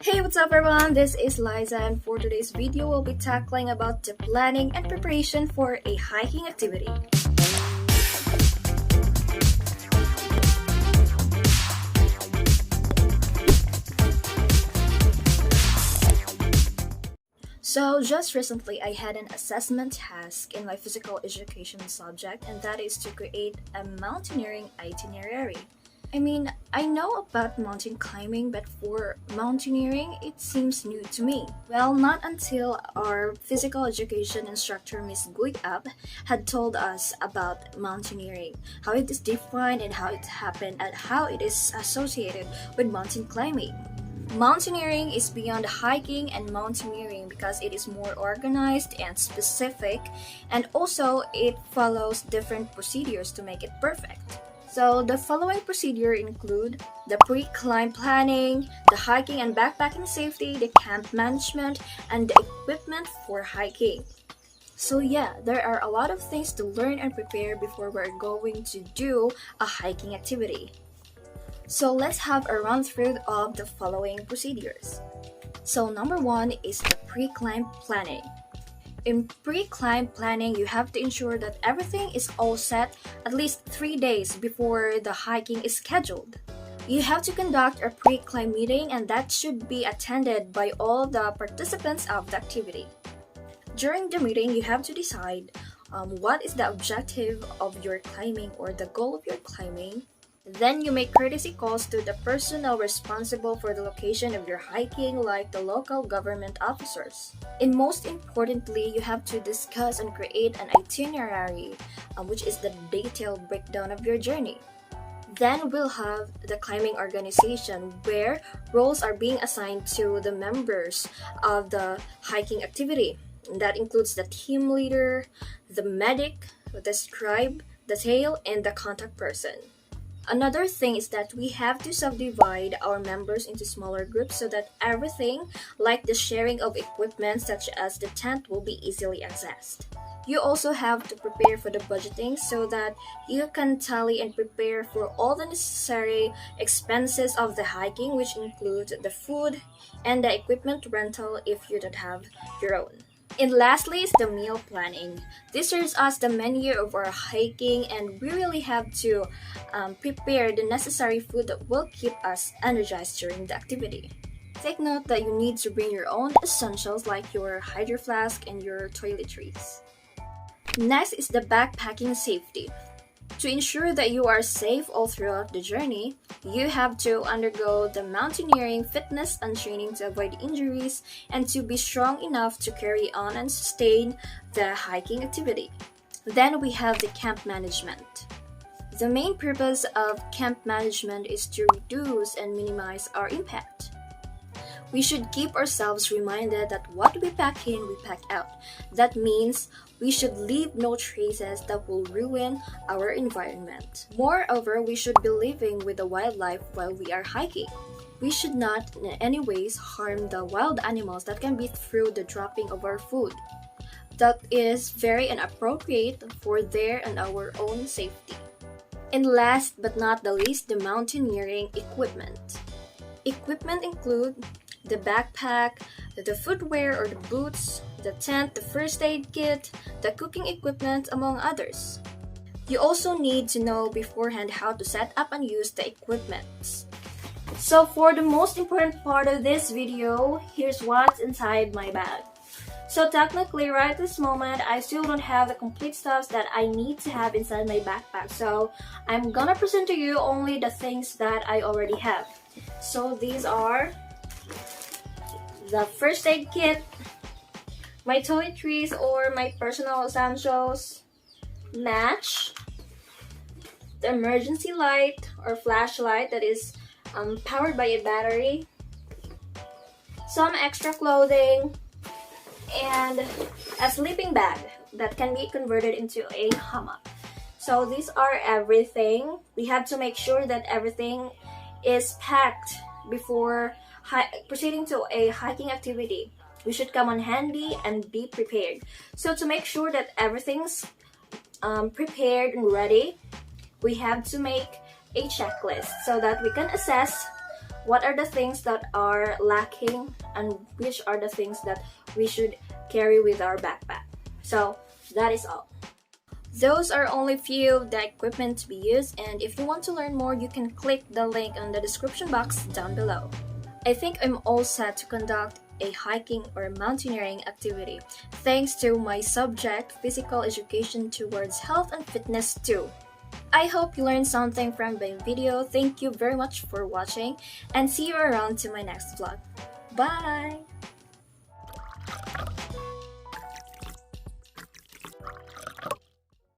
Hey, what's up everyone? This is Liza, and for today's video, we'll be tackling about the planning and preparation for a hiking activity. So just recently, I had an assessment task in my physical education subject, and that is to create a mountaineering itinerary. I know about mountain climbing, but for mountaineering, it seems new to me. Well, not until our physical education instructor, Miss Guiap, had told us about mountaineering, how it is defined and how it happened, and how it is associated with mountain climbing. Mountaineering is beyond hiking and mountaineering because it is more organized and specific, and also it follows different procedures to make it perfect. So the following procedure include the pre-climb planning, the hiking and backpacking safety, the camp management, and the equipment for hiking. So yeah, there are a lot of things to learn and prepare before we're going to do a hiking activity. So let's have a run through of the following procedures. So number one is the pre-climb planning. In pre-climb planning, you have to ensure that everything is all set at least 3 days before the hiking is scheduled. You have to conduct a pre-climb meeting, and that should be attended by all the participants of the activity. During the meeting, you have to decide what is the objective of your climbing or the goal of your climbing. Then you make courtesy calls to the personnel responsible for the location of your hiking, like the local government officers. And most importantly, you have to discuss and create an itinerary, which is the detailed breakdown of your journey. Then we'll have the climbing organization, where roles are being assigned to the members of the hiking activity. That includes the team leader, the medic, the scribe, the tail, and the contact person. Another thing is that we have to subdivide our members into smaller groups so that everything, like the sharing of equipment such as the tent, will be easily accessed. You also have to prepare for the budgeting so that you can tally and prepare for all the necessary expenses of the hiking, which include the food and the equipment rental if you don't have your own. And lastly is the meal planning. This serves us the menu of our hiking, and we really have to prepare the necessary food that will keep us energized during the activity. Take note that you need to bring your own essentials like your hydro flask and your toiletries. Next is the backpacking safety. To ensure that you are safe all throughout the journey, you have to undergo the mountaineering fitness and training to avoid injuries and to be strong enough to carry on and sustain the hiking activity. Then we have the camp management. The main purpose of camp management is to reduce and minimize our impact. We should keep ourselves reminded that what we pack in, we pack out. That means we should leave no traces that will ruin our environment. Moreover, we should be living with the wildlife while we are hiking. We should not in any ways harm the wild animals that can be through the dropping of our food. That is very inappropriate for their and our own safety. And last but not the least, the mountaineering equipment. Equipment include the backpack, the footwear or the boots, the tent, the first aid kit, the cooking equipment, among others. You also need to know beforehand how to set up and use the equipment. So for the most important part of this video, here's what's inside my bag. So technically right this moment, I still don't have the complete stuff that I need to have inside my backpack. So I'm gonna present to you only the things that I already have. So these are the first aid kit, my toiletries or my personal essentials, match, the emergency light or flashlight that is powered by a battery, some extra clothing, and a sleeping bag that can be converted into a hammock. So these are everything. We have to make sure that everything is packed before proceeding to a hiking activity. We should come on handy and be prepared. So to make sure that everything's prepared and ready, we have to make a checklist so that we can assess what are the things that are lacking and which are the things that we should carry with our backpack. So that is all. Those are only few of the equipment to be used, and if you want to learn more, you can click the link on the description box down below. I think I'm all set to conduct a hiking or mountaineering activity, thanks to my subject, physical education towards health and fitness too. I hope you learned something from my video. Thank you very much for watching, and see you around to my next vlog. Bye!